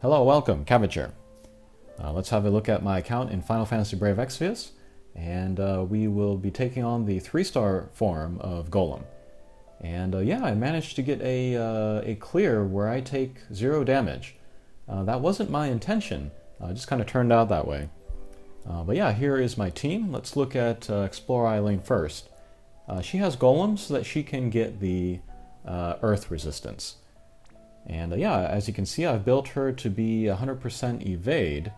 Hello, welcome, Cabbage here. Let's have a look at my account in Final Fantasy Brave Exvius, and we will be taking on the 3-star form of Golem. And yeah, I managed to get a clear where I take 0 damage. That wasn't my intention, it just kind of turned out that way. But yeah, here is my team. Let's look at Explore Eileen first. She has golems so that she can get the earth resistance. And yeah, as you can see, I've built her to be 100% evade.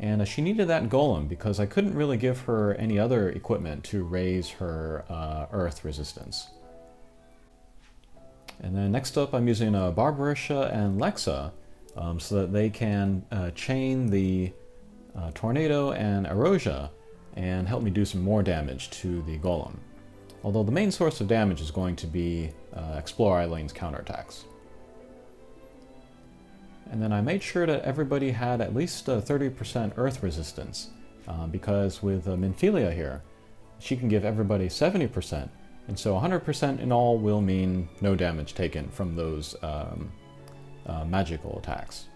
And she needed that golem because I couldn't really give her any other equipment to raise her earth resistance. And then next up, I'm using Barbarisha and Lexa so that they can chain the Tornado and Erosia and help me do some more damage to the golem. Although the main source of damage is going to be Explore Eileen's counterattacks. And then I made sure that everybody had at least 30% earth resistance, because with Minfilia here, she can give everybody 70%, and so 100% in all will mean no damage taken from those magical attacks.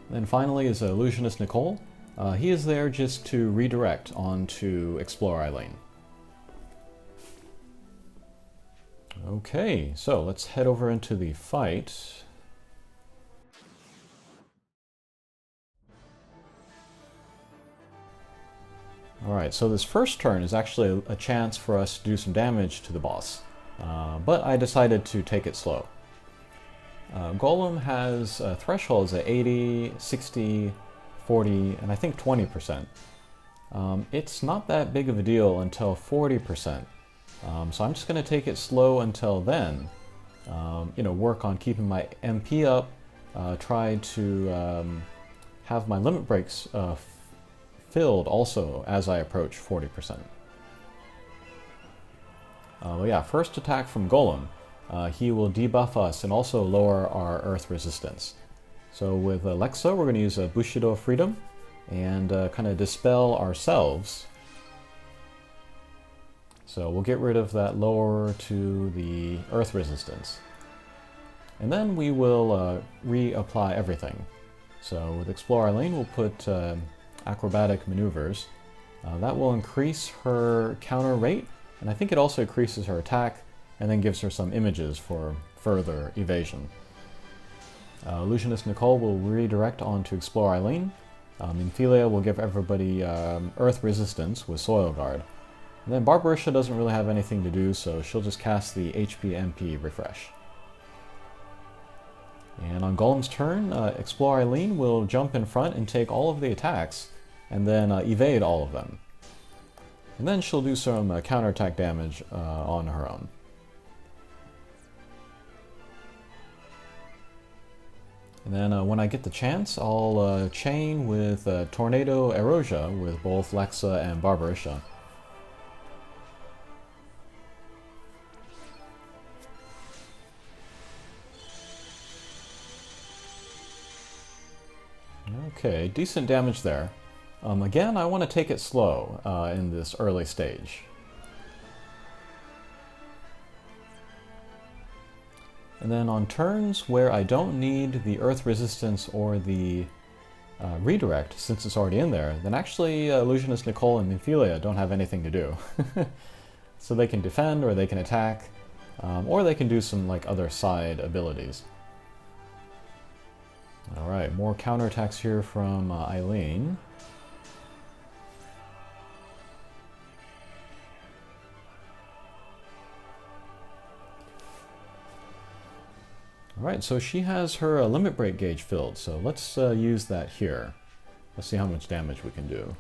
And then finally is Illusionist Nicole. He is there just to redirect onto Explore Eileen. Okay, so let's head over into the fight. Alright, so this first turn is actually a chance for us to do some damage to the boss, but I decided to take it slow. Golem has thresholds at 80, 60, 40, and I think 20%. It's not that big of a deal until 40%. So I'm just going to take it slow until then, work on keeping my MP up, try to have my limit breaks filled also as I approach 40%. Well, yeah, first attack from Golem. He will debuff us and also lower our earth resistance. So with Alexa, we're going to use Bushido Freedom and kind of dispel ourselves. So we'll get rid of that lower to the earth resistance. And then we will reapply everything. So with Explore Eileen, we'll put acrobatic maneuvers. That will increase her counter rate, and I think it also increases her attack, and then gives her some images for further evasion. Illusionist Nicole will redirect onto Explore Eileen. Minfilia will give everybody earth resistance with Soil Guard. And then Barbarisha doesn't really have anything to do, so she'll just cast the HP MP refresh. And on Golem's turn, Explore Eileen will jump in front and take all of the attacks, and then evade all of them. And then she'll do some counterattack damage on her own. And then when I get the chance, I'll chain with Tornado Erosia with both Lexa and Barbarisha. Okay, decent damage there. Again, I want to take it slow in this early stage. And then on turns where I don't need the earth resistance or the redirect, since it's already in there, then actually Illusionist Nicole and Minfilia don't have anything to do. So they can defend, or they can attack, or they can do some other side abilities. Alright, more counterattacks here from Eileen. Alright, so she has her limit break gauge filled, so let's use that here. Let's see how much damage we can do.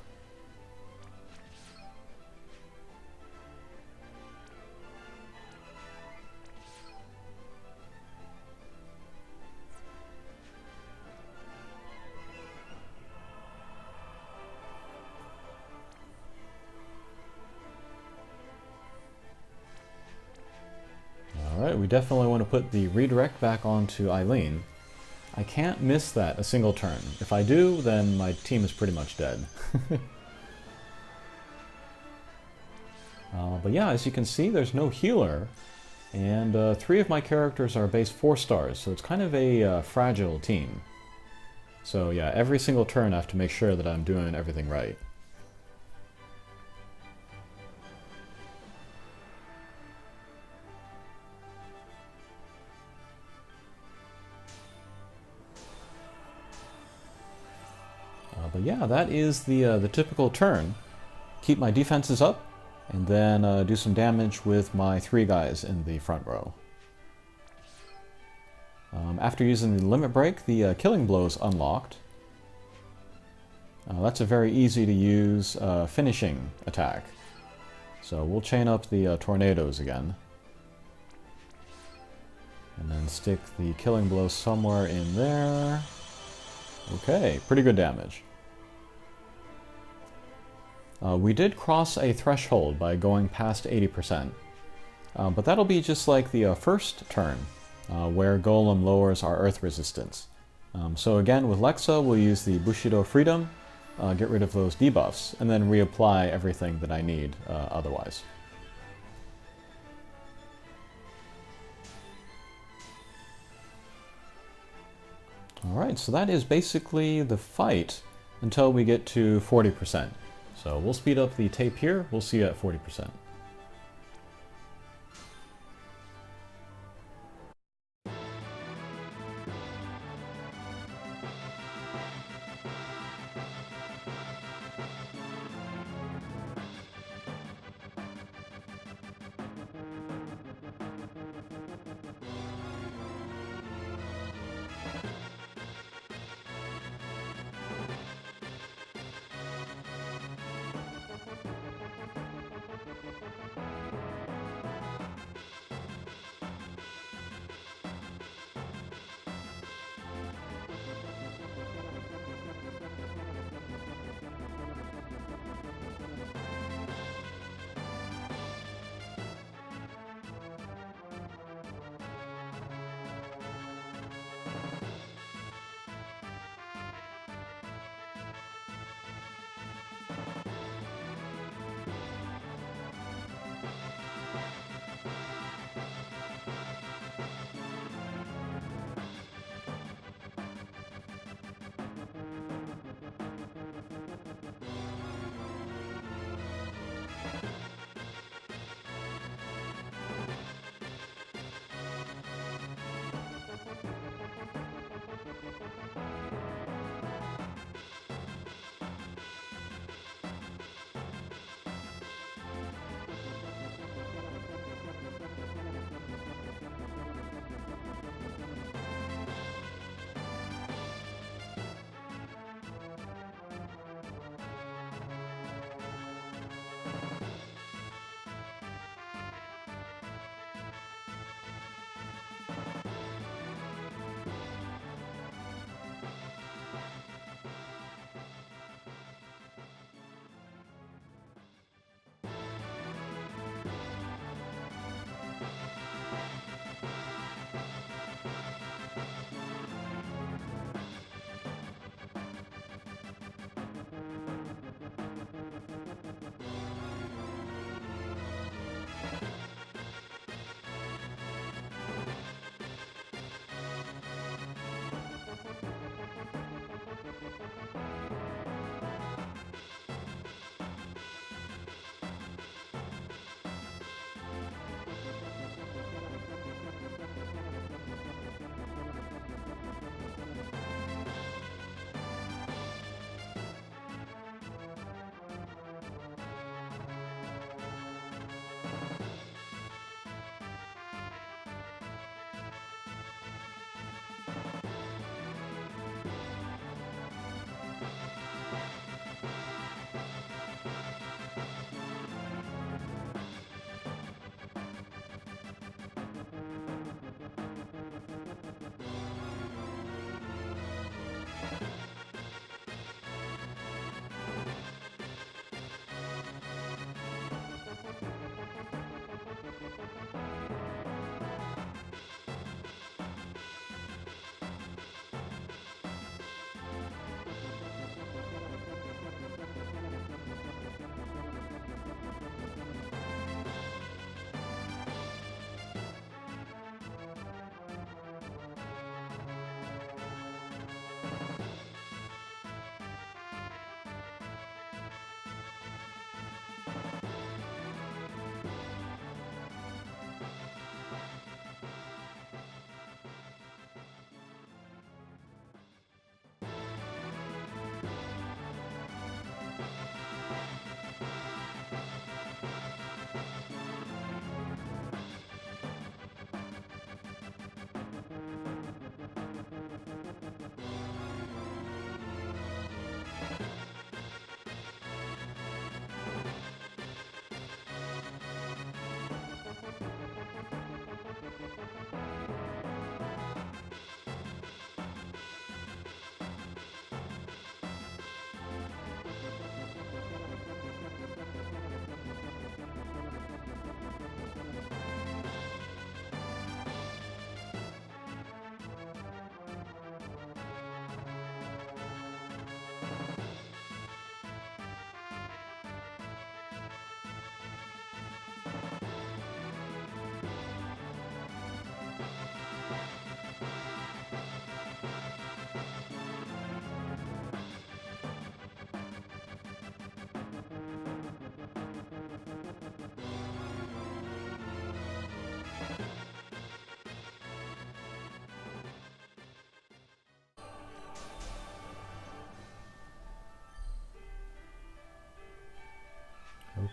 Alright, we definitely want to put the redirect back onto Eileen. I can't miss that a single turn. If I do, then my team is pretty much dead. But yeah, as you can see, there's no healer. And 3 of my characters are base 4 stars, so it's kind of a fragile team. So yeah, every single turn I have to make sure that I'm doing everything right. But yeah, that is the typical turn. Keep my defenses up, and then do some damage with my 3 guys in the front row. After using the limit break, the killing blow is unlocked. That's a very easy to use finishing attack. So we'll chain up the tornadoes again. And then stick the killing blow somewhere in there. Okay, pretty good damage. We did cross a threshold by going past 80%, but that'll be just like the first turn, where Golem lowers our earth resistance. So again, with Lexa, we'll use the Bushido Freedom, get rid of those debuffs, and then reapply everything that I need otherwise. Alright, so that is basically the fight until we get to 40%. So we'll speed up the tape here, we'll see you at 40%.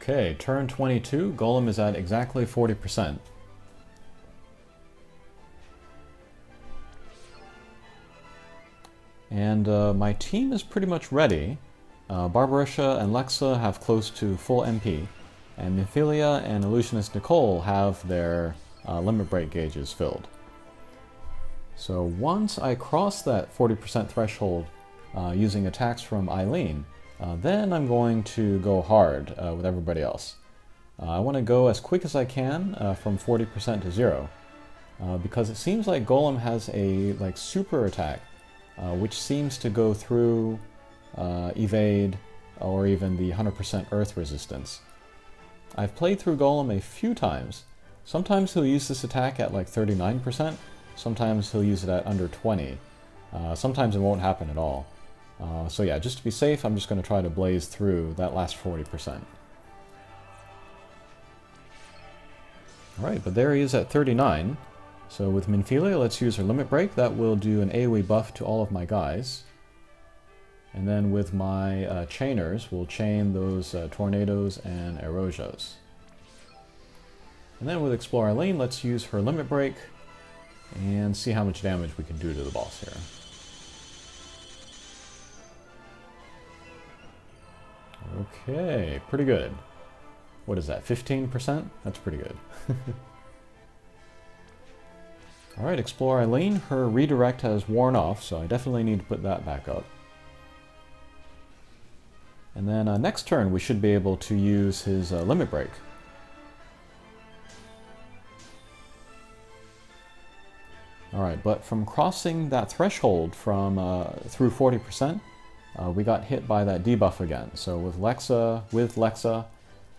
Okay, turn 22, Golem is at exactly 40%. And my team is pretty much ready. Barbarisha and Lexa have close to full MP, and Nymphelia and Illusionist Nicole have their limit break gauges filled. So once I cross that 40% threshold using attacks from Eileen, then I'm going to go hard with everybody else. I want to go as quick as I can from 40% to 0, because it seems like Golem has a super attack, which seems to go through evade or even the 100% earth resistance. I've played through Golem a few times. Sometimes he'll use this attack at like 39%, sometimes he'll use it at under 20. Sometimes it won't happen at all. So yeah, just to be safe, I'm just going to try to blaze through that last 40%. Alright, but there he is at 39. So with Nymphelia, let's use her limit break. That will do an AoE buff to all of my guys. And then with my chainers, we'll chain those tornadoes and erosias. And then with Explore Eileen, let's use her limit break and see how much damage we can do to the boss here. Okay, pretty good. What is that, 15%? That's pretty good. Alright, Explore Eileen. Her redirect has worn off, so I definitely need to put that back up. And then next turn we should be able to use his limit break. Alright, but from crossing that threshold from through 40%, we got hit by that debuff again. So with Lexa,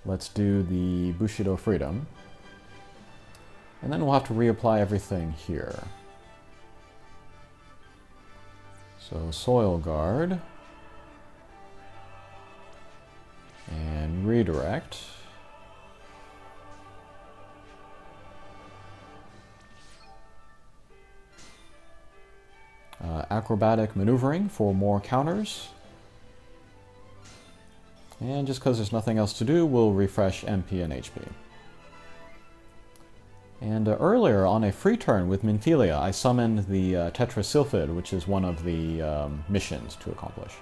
let's do the Bushido Freedom. And then we'll have to reapply everything here. So Soil Guard. And redirect. Acrobatic maneuvering for more counters. And just because there's nothing else to do, we'll refresh MP and HP. And earlier on a free turn with Nymphelia, I summoned the Tetrasylphid, which is one of the missions to accomplish.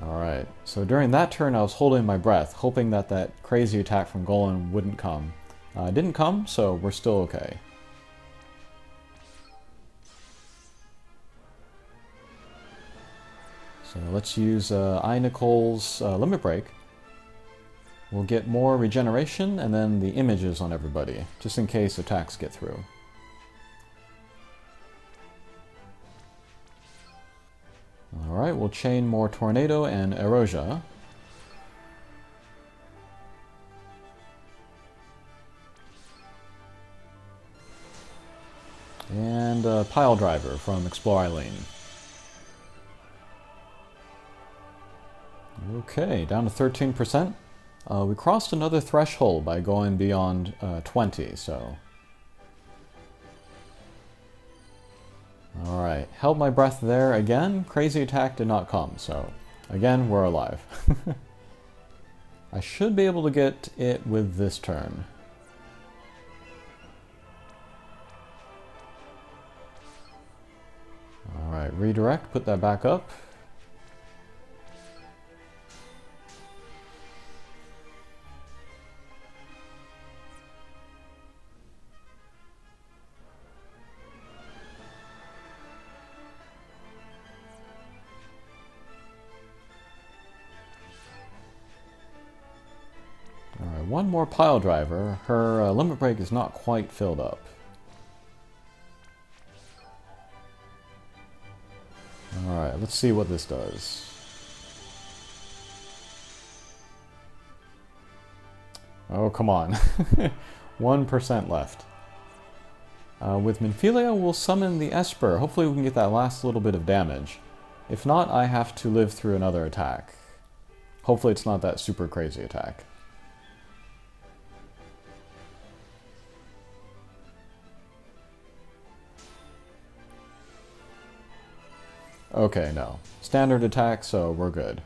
Alright, so during that turn I was holding my breath, hoping that that crazy attack from Golem wouldn't come. It didn't come, so we're still okay. So let's use Nicole's limit break. We'll get more regeneration and then the images on everybody, just in case attacks get through. Alright, we'll chain more Tornado and Erosia. And Pile Driver from Explore Eileen. Okay, down to 13%. We crossed another threshold by going beyond 20, so... Alright, held my breath there again. Crazy attack did not come, so again, we're alive. I should be able to get it with this turn. Alright, redirect, put that back up. Alright, one more Pile Driver. Her limit break is not quite filled up. Alright, let's see what this does. Oh, come on. 1% left. With Nymphelia, we'll summon the Esper. Hopefully we can get that last little bit of damage. If not, I have to live through another attack. Hopefully it's not that super crazy attack. Okay, no. Standard attack, so we're good.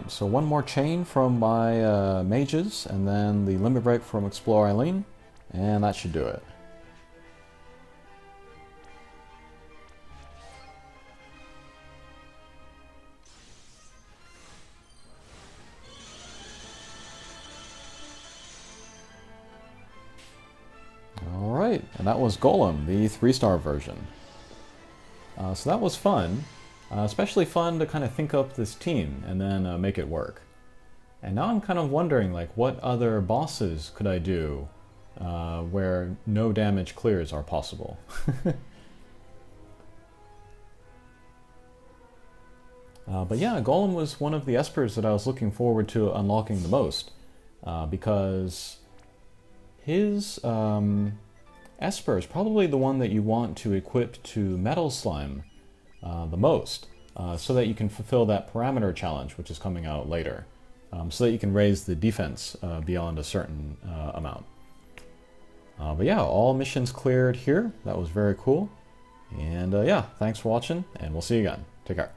Alright, so one more chain from my mages, and then the limit break from Explore Eileen, and that should do it. Alright, and that was Golem, the 3-star version. So that was fun. Especially fun to kind of think up this team and then make it work. And now I'm kind of wondering, like, what other bosses could I do where no damage clears are possible? But yeah, Golem was one of the espers that I was looking forward to unlocking the most, because his esper is probably the one that you want to equip to Metal Slime the most, so that you can fulfill that parameter challenge, which is coming out later, so that you can raise the defense beyond a certain amount. But yeah, all missions cleared here. That was very cool. And yeah, thanks for watching, and we'll see you again. Take care.